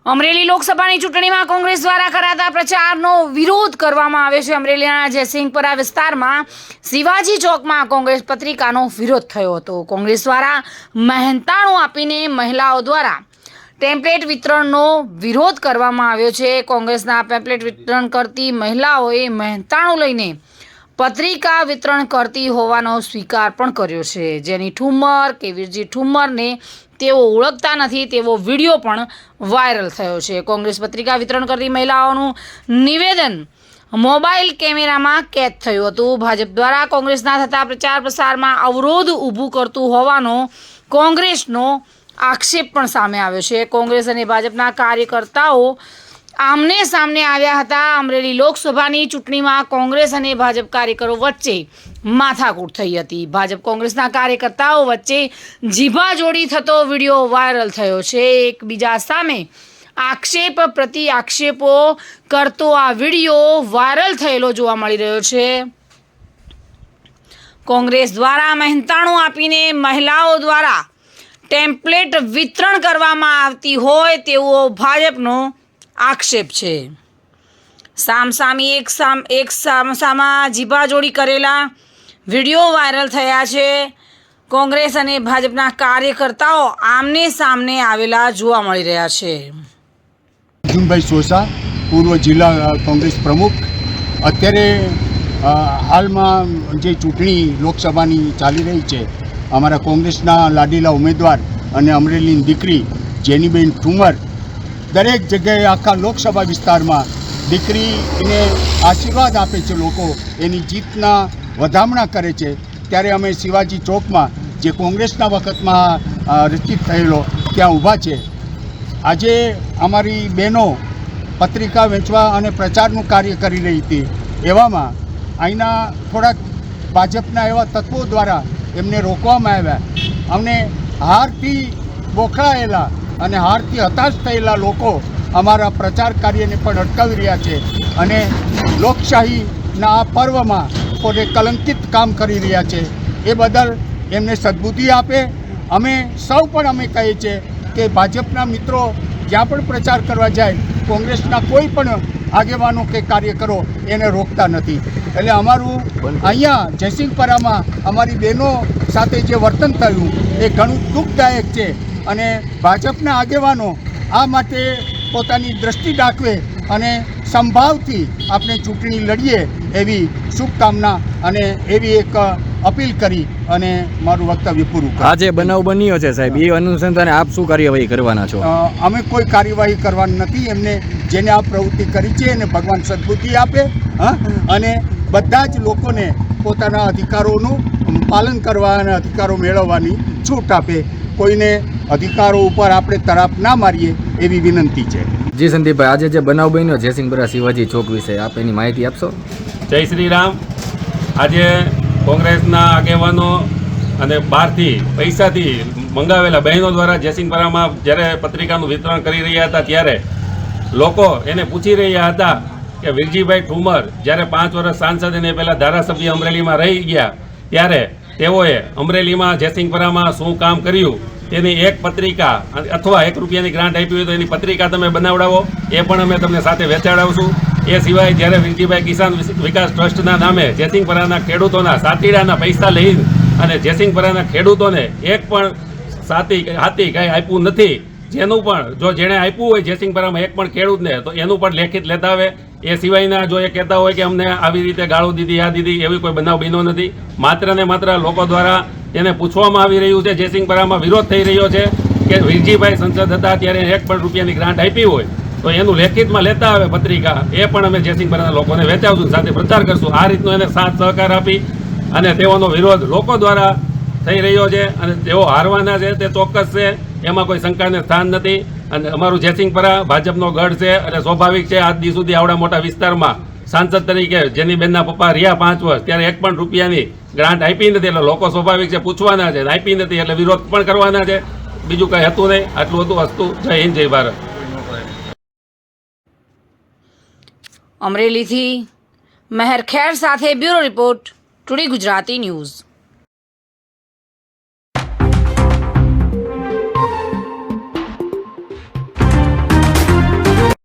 અમરેલી લોકસભાની ચૂંટણીમાં કોંગ્રેસ દ્વારા કરાતા પ્રચારનો વિરોધ કરવામાં આવ્યો છે। અમરેલીના જયસિંહપરા વિસ્તારમાં શિવાજી ચોકમાં કોંગ્રેસ પત્રિકાનો વિરોધ થયો હતો। કોંગ્રેસ દ્વારા મહેનતાણું આપીને મહિલાઓ દ્વારા ટેમ્પલેટ વિતરણનો વિરોધ કરવામાં આવ્યો છે। કોંગ્રેસના પેમ્પલેટ વિતરણ કરતી મહિલાઓએ મહેનતાણું લઈને પત્રિકા વિતરણ કરતી હોવાનો સ્વીકાર પણ કર્યો છે, જેની ઠુમ્મર કે વીરજી ઠુમ્મરને તેઓ ઓળખતા નથી તેવો વિડીયો પણ વાયરલ થયો છે। કોંગ્રેસ પત્રિકા વિતરણ કરતી મહિલાઓનું નિવેદન મોબાઈલ કેમેરામાં કેદ થયું હતું। ભાજપ દ્વારા કોંગ્રેસના થતા પ્રચાર પ્રસારમાં અવરોધ ઊભું કરતું હોવાનો કોંગ્રેસનો આક્ષેપ પણ સામે આવ્યો છે। કોંગ્રેસ અને ભાજપના કાર્યકર્તાઓ આમને સામને આવ્યા હતા। અમરેલી લોકસભાની ચૂંટણીમાં કોંગ્રેસ અને ભાજપ કાર્યકરો વચ્ચે માથાકૂટ થઈ હતી। ભાજપ કોંગ્રેસના કાર્યકર્તાઓ વચ્ચે જીભાજોડી થતો વિડીયો વાયરલ થયો છે। એકબીજા સામે આક્ષેપ પ્રતિ આક્ષેપો કરતો આ વિડીયો વાયરલ થયેલો જોવા મળી રહ્યો છે। કોંગ્રેસ દ્વારા મહેનતાણું આપીને મહિલાઓ દ્વારા ટેમ્પલેટ વિતરણ કરવામાં આવતી હોય તેવો ભાજપનો આક્ષેપ છે। સામસામી એક સામસામા જીભાજોડી કરેલા વિડીયો વાયરલ થયા છે। કોંગ્રેસ અને ભાજપના કાર્યકર્તાઓ આમને સામને આવેલા જોવા મળી રહ્યા છે। અર્જુનભાઈ સોસા, પૂર્વ જિલ્લા કોંગ્રેસ પ્રમુખ, અત્યારે હાલમાં જે ચૂંટણી લોકસભાની ચાલી રહી છે, અમારા કોંગ્રેસના લાડીલા ઉમેદવાર અને અમરેલીની દીકરી જેનીબેન ઠુમ્મર દરેક જગ્યાએ આખા લોકસભા વિસ્તારમાં દીકરીને આશીર્વાદ આપે છે, લોકો એની જીતના વધામણા કરે છે। ત્યારે અમે શિવાજી ચોકમાં જે કોંગ્રેસના વખતમાં રચિત થયેલો ત્યાં ઊભા છે। આજે અમારી બહેનો પત્રિકા વેચવા અને પ્રચારનું કાર્ય કરી રહી હતી, એવામાં અહીંના થોડાક ભાજપના એવા તત્વો દ્વારા એમને રોકવામાં આવ્યા। અમને હારથી બોખલાયેલા અને હારથી હતાશ થયેલા લોકો અમારા પ્રચાર કાર્યને પણ અટકાવી રહ્યા છે અને લોકશાહીના આ પર્વમાં પોતે કલંકિત કામ કરી રહ્યા છે। એ બદલ એમને સદબુદ્ધિ આપે। અમે સૌ પણ અમે કહીએ છીએ કે ભાજપના મિત્રો જ્યાં પણ પ્રચાર કરવા જાય, કોંગ્રેસના કોઈ પણ આગેવાનો કે કાર્યકરો એને રોકતા નથી। એટલે અમારું અહીંયા જયસિંહપરામાં અમારી બહેનો સાથે જે વર્તન થયું એ ઘણું દુઃખદાયક છે અને ભાજપના આગેવાનો આ માટે પોતાની દ્રષ્ટિ દાખવે અને સંભાવથી આપણે ચૂંટણી લડીએ એવી શુભકામના અને એવી એક અપીલ કરી અને મારું વક્તવ્ય પૂરું કરું। આજે બનાવ બન્યો છે સાહેબ, એ અનુસંધાને આપ શું કાર્યવાહી કરવાના છો? અમે કોઈ કાર્યવાહી કરવાની નથી। એમને જેને આ પ્રવૃત્તિ કરી છે એને ભગવાન સદબુદ્ધિ આપે અને બધા જ લોકોને પોતાના અધિકારોનું પાલન કરવા અને અધિકારો મેળવવાની છૂટ આપે। કોઈને અધિકારો ઉપર આપણે તરાપ ના મારીએ એવી વિનંતી છે। જી સંદીપભાઈ, આજે જે બનાવ બન્યો જયસિંહપરા શિવાજી ચોક વિશે આપ એની માહિતી આપશો? જય શ્રી રામ। આજે કોંગ્રેસના આગેવાનો અને બહારથી પૈસાથી મંગાવેલા બહેનો દ્વારા જયસિંહપરામાં જ્યારે પત્રિકાનું વિતરણ કરી રહ્યા હતા ત્યારે લોકો એને પૂછી રહ્યા હતા કે વીરજીભાઈ ઠુમ્મર જ્યારે 5 વર્ષ સાંસદ અને પહેલાં ધારાસભ્ય અમરેલીમાં રહી ગયા ત્યારે તેઓએ અમરેલીમાં જયસિંહપરામાં શું કામ કર્યું તેની એક પત્રિકા અથવા 1 રૂપિયાની ગ્રાન્ટ આપી હોય તો એની પત્રિકા તમે બનાવડાવો, એ પણ અમે તમને સાથે વેચાડાવશું। એ સિવાય જ્યારે વીરજીભાઈ કિસાન વિકાસ ટ્રસ્ટના નામે જયસિંહપરાના ખેડૂતોના સાતીડાના પૈસા લઈ અને જયસિંહપરાના ખેડૂતોને એક પણ હાથી કાંઈ આપ્યું નથી, જેનું પણ જો જેણે આપ્યું હોય જયસિંહપરામાં એક પણ ખેડૂતને તો એનું પણ લેખિત લેતા આવે। એ સિવાયના જો એ કહેતા હોય કે અમને આવી રીતે ગાળો દીધી આ દીધી, એવી કોઈ બનાવ બન્યો નથી। માત્ર ને માત્ર લોકો દ્વારા એને પૂછવામાં આવી રહ્યું છે, જયસિંહપરામાં વિરોધ થઈ રહ્યો છે કે વીરજીભાઈ સંસદ હતા ત્યારે 1 પણ રૂપિયાની ગ્રાન્ટ આપી હોય તો એનું લેખિતમાં લેતા આવે પત્રિકા, એ પણ અમે જયસિંહપરાના લોકોને વેચાવશું, સાથે પ્રચાર કરશું। આ રીતનો એને સાથ સહકાર આપી અને તેઓનો વિરોધ લોકો દ્વારા થઈ રહ્યો છે અને તેઓ હારવાના છે તે ચોક્કસ છે, એમાં કોઈ શંકાને સ્થાન નથી। અને અમારું જયસિંહપરા ભાજપનો ગઢ છે અને સ્વાભાવિક છે આજ દી સુધી આવડા મોટા વિસ્તારમાં સાંસદ તરીકે જેની બેનના પપ્પા રહ્યા 5 વર્ષ ત્યારે 1 પણ રૂપિયાની ગ્રાન્ટ આપી નથી, એટલે લોકો સ્વાભાવિક છે પૂછવાના છે, આપી નથી એટલે વિરોધ પણ કરવાના છે। બીજું કંઈ હતું નહીં, આટલું હતું હસ્તું। જય હિન્દ, જય ભારત। અમરેલીથી મહેર ખેર સાથે bureau report, today Gujarati news.